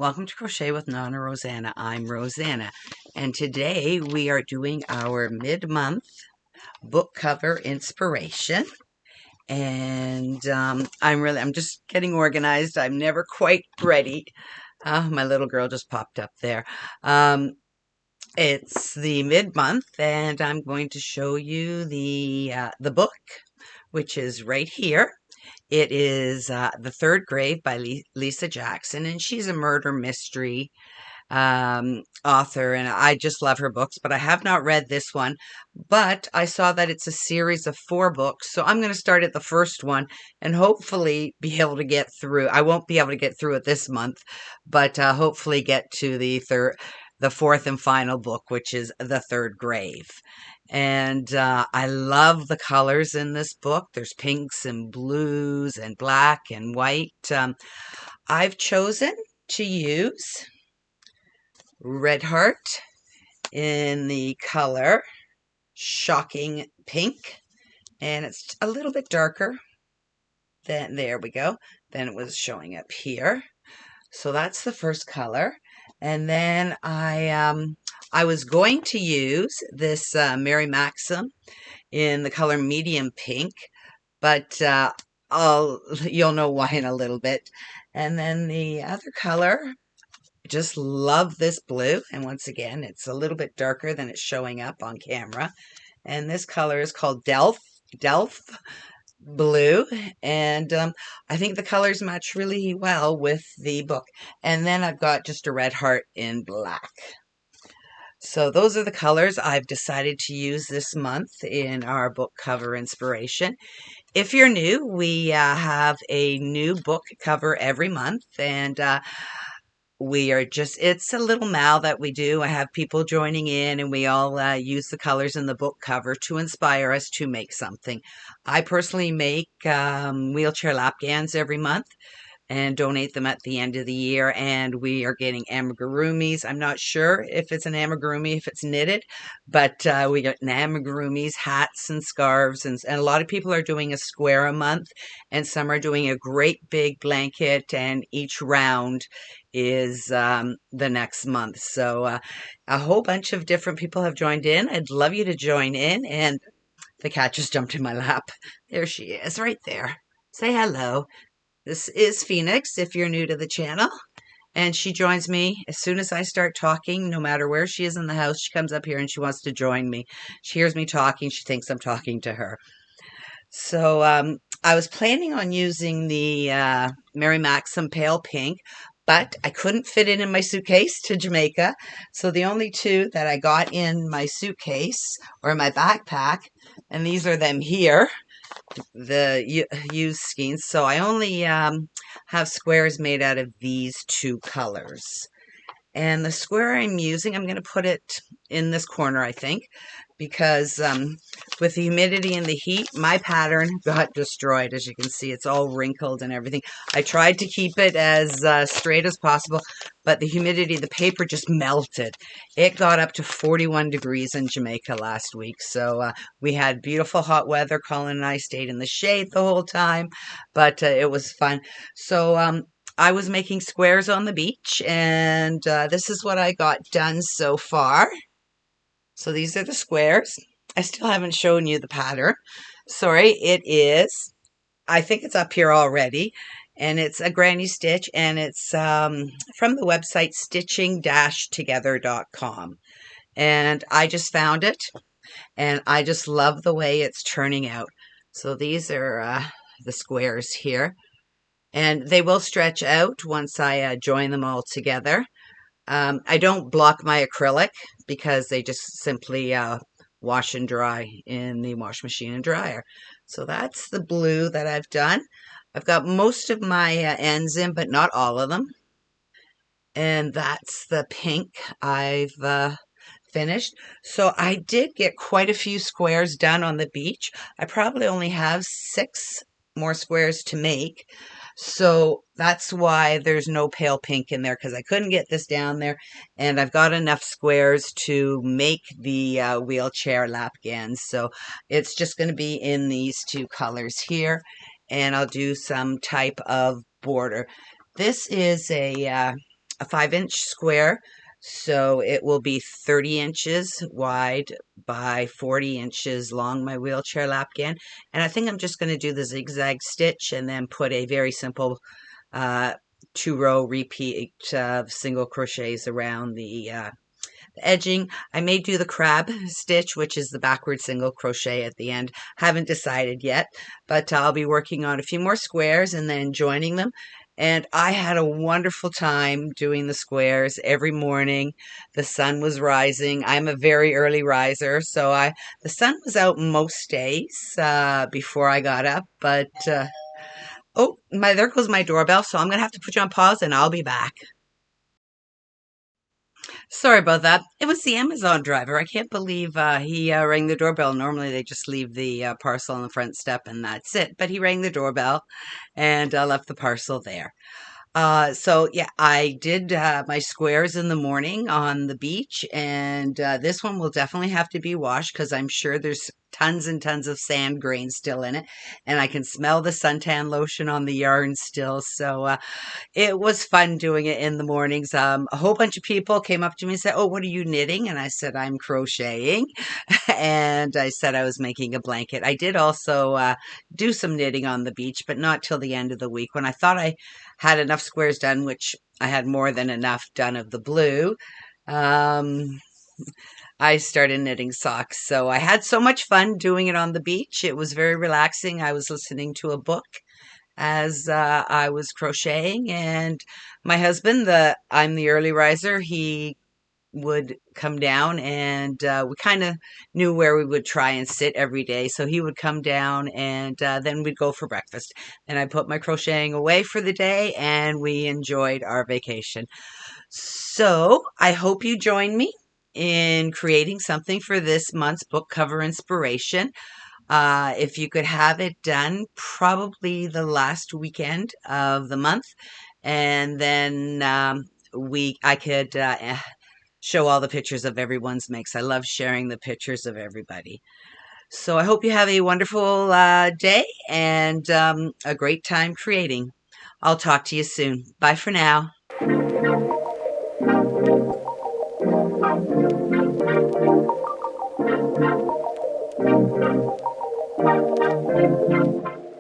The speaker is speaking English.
Welcome to Crochet with Nonna Rosanna. I'm Rosanna, and today we are doing our mid-month book cover inspiration. And I'm just getting organized. I'm never quite ready. My little girl just popped up there. It's the mid-month, and I'm going to show you the book, which is right here. It is The Third Grave by Lisa Jackson, and she's a murder mystery author, and I just love her books, but I have not read this one. But I saw that it's a series of 4 books, so I'm going to start at the first one and hopefully be able to get through. I won't be able to get through it this month, but hopefully get to the fourth and final book, which is The Third Grave. And I love the colors in this book. There's pinks and blues and black and white. I've chosen to use Red Heart in the color Shocking Pink, and it's a little bit darker than, there we go, than it was showing up here. So that's the first color. And then I was going to use this Mary Maxim in the color Medium Pink, but you'll know why in a little bit. And then the other color, just love this blue, and once again it's a little bit darker than it's showing up on camera, and this color is called Delft blue, and I think the colors match really well with the book. And then I've got just a red heart in black. So those are the colors I've decided to use this month in our book cover inspiration. If you're new, we have a new book cover every month, and it's a little mal that we do. I have people joining in, and we all use the colors in the book cover to inspire us to make something. I personally make wheelchair lap gowns every month and donate them at the end of the year. And we are getting amigurumis. I'm not sure if it's an amigurumi, if it's knitted, but we got amigurumis, hats and scarves. And a lot of people are doing a square a month, and some are doing a great big blanket, and each round is the next month. So a whole bunch of different people have joined in. I'd love you to join in. And the cat just jumped in my lap. There she is, right there. Say hello. This is Phoenix, if you're new to the channel, and she joins me as soon as I start talking. No matter where she is in the house, she comes up here and she wants to join me. She hears me talking, she thinks I'm talking to her. So I was planning on using the Mary Maxim Pale Pink, but I couldn't fit it in my suitcase to Jamaica. So the only 2 that I got in my suitcase, or my backpack, and these are them here, the used skeins. So I only have squares made out of these 2 colors. And the square I'm using, I'm going to put it in this corner, I think, because with the humidity and the heat, my pattern got destroyed. As you can see, it's all wrinkled and everything. I tried to keep it as straight as possible, but the humidity, the paper just melted. It got up to 41 degrees in Jamaica last week. So we had beautiful hot weather. Colin and I stayed in the shade the whole time, but it was fun. So I was making squares on the beach, and this is what I got done so far. So these are the squares. I still haven't shown you the pattern. Sorry, it is, I think it's up here already, and it's a granny stitch, and it's from the website stitching-together.com. And I just found it, and I just love the way it's turning out. So these are the squares here. And they will stretch out once I join them all together. I don't block my acrylic because they just simply wash and dry in the wash machine and dryer. So that's the blue that I've done. I've got most of my ends in, but not all of them. And that's the pink I've finished. So I did get quite a few squares done on the beach. I probably only have 6 more squares to make. So that's why there's no pale pink in there, because I couldn't get this down there, and I've got enough squares to make the wheelchair lap gowns. So it's just going to be in these 2 colors here, and I'll do some type of border. This is a a 5-inch square. So it will be 30 inches wide by 40 inches long, my wheelchair lapgan. And I think I'm just going to do the zigzag stitch and then put a very simple uh, 2-row repeat of single crochets around the edging. I may do the crab stitch, which is the backward single crochet at the end. Haven't decided yet, but I'll be working on a few more squares and then joining them. And I had a wonderful time doing the squares every morning. The sun was rising. I'm a very early riser, so the sun was out most days before I got up. But oh, there goes my doorbell. So I'm gonna have to put you on pause, and I'll be back. Sorry about that. It was the Amazon driver. I can't believe he rang the doorbell. Normally they just leave the parcel on the front step and that's it. But he rang the doorbell and left the parcel there. So yeah, I did my squares in the morning on the beach, and this one will definitely have to be washed because I'm sure there's tons and tons of sand grains still in it, and I can smell the suntan lotion on the yarn still. So it was fun doing it in the mornings. A whole bunch of people came up to me and said, "Oh, what are you knitting?" And I said, "I'm crocheting." And I said I was making a blanket. I did also do some knitting on the beach, but not till the end of the week when I thought I had enough squares done, which I had more than enough done of the blue. Um, I started knitting socks. So I had so much fun doing it on the beach. It was very relaxing. I was listening to a book as I was crocheting, and my husband, I'm the early riser, he would come down, and we kind of knew where we would try and sit every day. So he would come down, and then we'd go for breakfast. And I put my crocheting away for the day, and we enjoyed our vacation. So I hope you join me in creating something for this month's book cover inspiration. If you could have it done probably the last weekend of the month, and then I could show all the pictures of everyone's makes. I love sharing the pictures of everybody. So I hope you have a wonderful day and a great time creating. I'll talk to you soon. Bye for now.